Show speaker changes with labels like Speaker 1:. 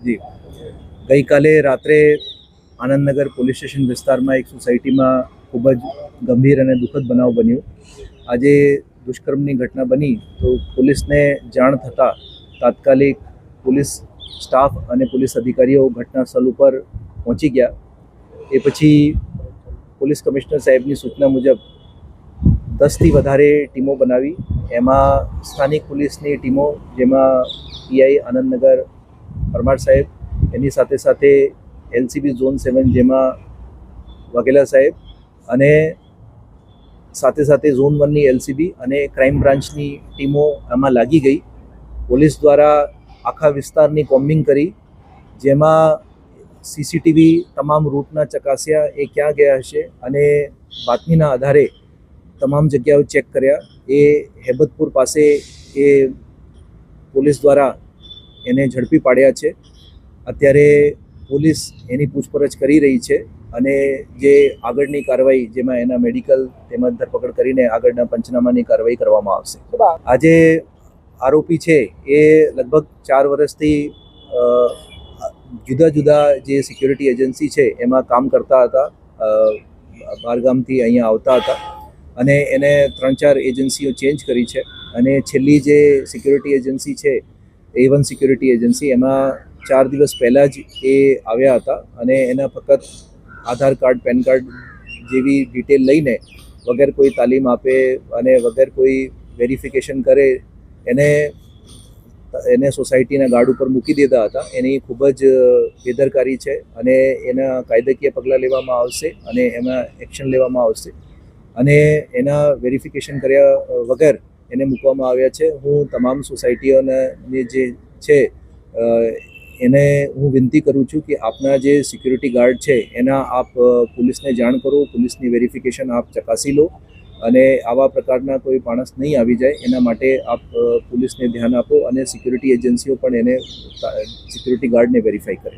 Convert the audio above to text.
Speaker 1: જી, ગઈકાલે રાત્રે Anandnagar police station વિસ્તારમાં એક સોસાયટીમાં ખૂબ જ ગંભીર અને દુઃખદ બનાવ બન્યો. આજે દુષ્કર્મની ઘટના બની તો પોલીસને જાણ થતાં તાત્કાલિક પોલીસ સ્ટાફ અને પોલીસ અધિકારીઓ ઘટના સ્થળ ઉપર પહોંચી ગયા. એ પછી પોલીસ કમિશનર સાહેબની સૂચના મુજબ 10થી વધારે ટીમો બનાવી. એમાં સ્થાનિક પોલીસની ટીમો, જેમાં પીઆઈ આનંદનગર પરમાર સાહેબ, એની સાથે સાથે એલસીબી ઝોન 7 જેમાં વાઘેલા સાહેબ, અને સાથે સાથે ઝોન 1ની એલસીબી અને ક્રાઇમ બ્રાન્ચની ટીમો આમાં લાગી ગઈ. પોલીસ દ્વારા આખા વિસ્તારની કોમ્બિંગ કરી, જેમાં સીસીટીવી તમામ રૂટના ચકાસ્યા, એ ક્યાં ગયા હશે, અને બાતમીના આધારે તમામ જગ્યાઓ ચેક કર્યા. એ હેબતપુર પાસે એ પોલીસ દ્વારા એને ઝડપી પાડ્યા છે. અત્યારે પોલીસ એની પૂછપરછ કરી રહી છે અને જે આગળની કાર્યવાહી, જેમાં એના મેડિકલ તેમજ ધરપકડ કરીને આગળના પંચનામાની કાર્યવાહી કરવામાં આવશે. આજે આરોપી છે એ લગભગ 4 વર્ષથી જુદા જુદા જે સિક્યુરિટી એજન્સી છે એમાં કામ કરતા હતા. બહારગામથી અહીંયા આવતા હતા અને એને 3-4 એજન્સીઓ ચેન્જ કરી છે. અને છેલ્લી જે સિક્યુરિટી એજન્સી છે, A1 સિક્યુરિટી એજન્સી, એમાં 4 દિવસ પહેલાં જ એ આવ્યા હતા અને એના ફક્ત આધાર કાર્ડ, પેન કાર્ડ જેવી ડિટેલ લઈને વગર કોઈ તાલીમ આપે અને વગર કોઈ વેરિફિકેશન કરે એને સોસાયટીના ગાર્ડ ઉપર મૂકી દીધા હતા. એની ખૂબ જ બેદરકારી છે અને એના કાયદાકીય પગલાં લેવામાં આવશે અને એમાં એક્શન લેવામાં આવશે. અને એના વેરિફિકેશન કર્યા વગર એને મૂકવામાં આવ્યા છે. હું તમામ સોસાયટીઓને જે છે એને હું વિનંતી કરું છું કે આપના જે સિક્યુરિટી ગાર્ડ છે એના આપ પોલીસને જાણ કરો, પોલીસની વેરિફિકેશન આપ ચકાસી લો અને આવા પ્રકારના કોઈ માણસ નહીં આવી જાય એના માટે આપ પોલીસને ધ્યાન આપો અને સિક્યુરિટી એજન્સીઓ પણ એને સિક્યુરિટી ગાર્ડને વેરીફાઈ કરે.